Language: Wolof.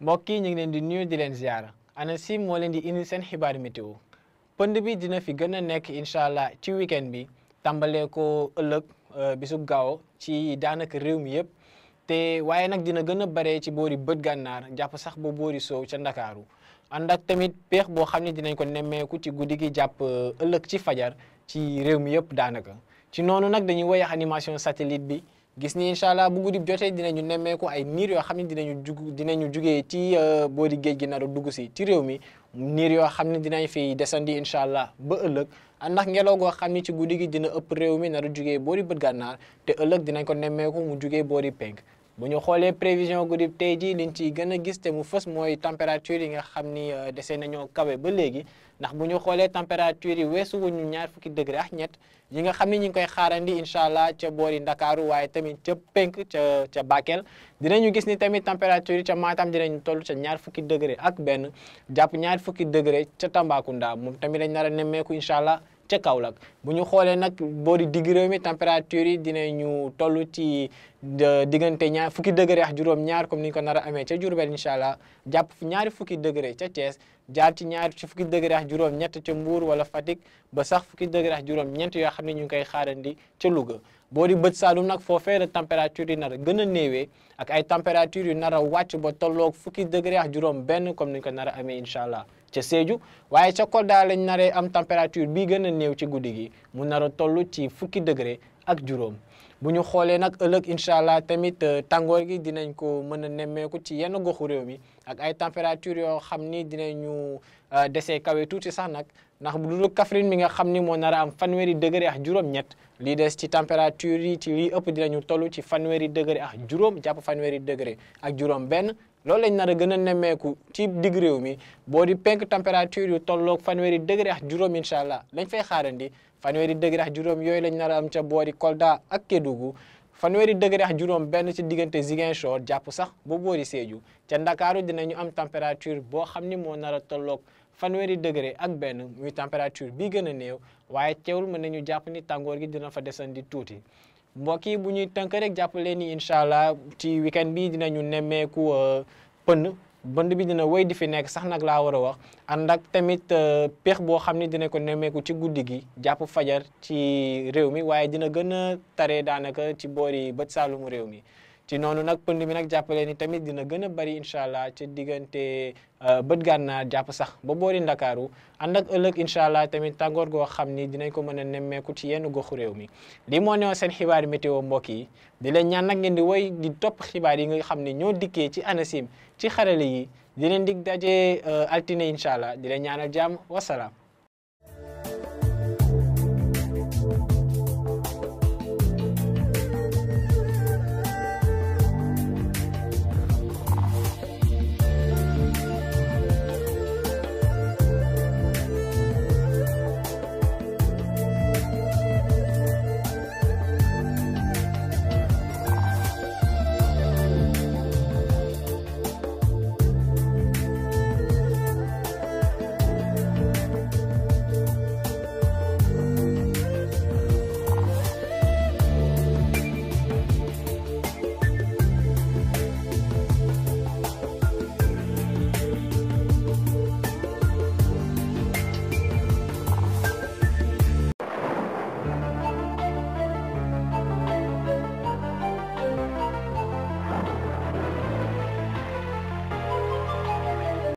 mbokk yi ñu ngi leen di nuyu di leen ziar Anacim moo leen di indi seen xibaar météo pënd bi dina fi gën a nekk incha allah ci weekend bi tàmbalee ko ëllëg bisu gaaw ci daanaka réew mi yëpp te waaye nag dina gën a bare ci boori bët gànnaar jàpp sax ba boori soow ca Ndakaaru ànd ak tamit peex boo xam ne dinañ ko nemmeeku ci guddi gi jàpp ëllëg ci fajar ci réew mi yëpp daanaka ci noonu nag dañuy woyax animation satellite bi. gis ni incha allah bu guddi jotee dinañu nemmeeku ay niir yoo xam ne dinañu jugee ci boori géej gi nar a dugg si ci réew mi niir yoo xam ne dinañ fi desandi incha allah ba ëllëg ndax ngelaw goo xam ne ci guddi gi dina ëpp réew mi nar a jugee boori bët gànnaar te ëllëg dinañ ko nemmeeku mu jugee boori penk bu ñu xoolee prévision guddi tey jii liñ ciy gën a gis te mu fës mooy température yi nga xam ni dese nañoo kawe ba léegi ndax bu ñu xoolee température yi weesu wuñu 20 degré ak ñett yi nga xam ni ñu ngi koy xaarandi incha allah ca boori Ndakaaru waaye tamit ca penk ca Bakel dinañu gis ni tamit température yi ca Matam dinañu toll ca 20 degré ak benn jàpp 20 degré ca Tambacounda moom tamit lañ nar a nemmeeku incha allah ca Kaolack bu ñu xoolee nag boori digg réew mi température yi dinañu toll ci diggante 20 degré ak juróom-ñaar comme ni ñu ko nar a amee ca Diourbel incha allah jàpp 20 degré ca Thiès jaar ci 20 degré ak juróom-ñett ca Mbour wala Fatick ba sax 10 degré ak juróom-ñeent yoo xam ne ñu ngi koy xaarandi ca Louga boori bët Saalum nag foofee la température yi nar a gën a néewee ak ay température yu nar a wàcc ba tolloog 10 degré ak juróom-benn comme ni ñu ko nar a amee incha allah ca Sédhiou waaye ca Kolda lañ naree am température bi gën a néew ci guddi gi mu nar a toll ci 10 degré ak juróom bu ñu xoolee nag ëllëg incha allah tamit tàngoor gi dinañ ko mën a nemmeeku ci yenn goxu réew mi ak ay température yoo xam ni dinañu desee kawe tuuti sax nag ndax bu dul Kaffrine mi nga xam ni moo nar a am 20 degré ak juróom-ñett lii des ci température yi ci lii ëpp dinañu toll ci 20 degré ak juróom jàpp 20 degré ak juróom-benn. loolu lañ nar a gën a nemmeeku ci digg réew mi boo di penk température yu tolloog 20 degré ak juróom incha allah lañ fay xaarandi 20 degré ak juróom yooyu lañ nar a am ca boori Kolda ak Kédougou 20 degré ak juróom benn ci diggante Ziguinchor jàpp sax ba boori Sédhiou ca Ndakaaru dinañu am température boo xam ni moo nar a tolloog 20 degré ak benn muy température bi gën a néew waaye teewul mën nañu jàpp ni tàngoor gi dina fa desandi tuuti. mbokk yi bu ñuy tënk rek jàppale ni incha allah ci weekend bi dinañu nemmeeku bënd bi dina wéy di fi nekk sax nag laa war a wax ànd ak tamit peex boo xam ne dina ko nemmeeku ci guddi gi jàpp fajar ci réew mi waaye dina gën a tare daanaka ci boori bët saalumu réew mi ci noonu nag pënd bi nag jàppale ni tamit dina gën a bari incha allah ci diggante bët gànnaar jàpp sax ba boori Ndakaaru ànd ak ëllëg incha allah tamit tàngoor goo xam ni dinañ ko mën a nemmeeku ci yenn goxu réew mi lii moo newoon seen xibaari météo mbokk yi di leen ñaan nag ngeen di woy di topp xibaar yi nga xam ne ñoo dikkee ci Anacim ci xarale yi di leen dig daje altine incha allah di leen ñaanal jàmm wasalaam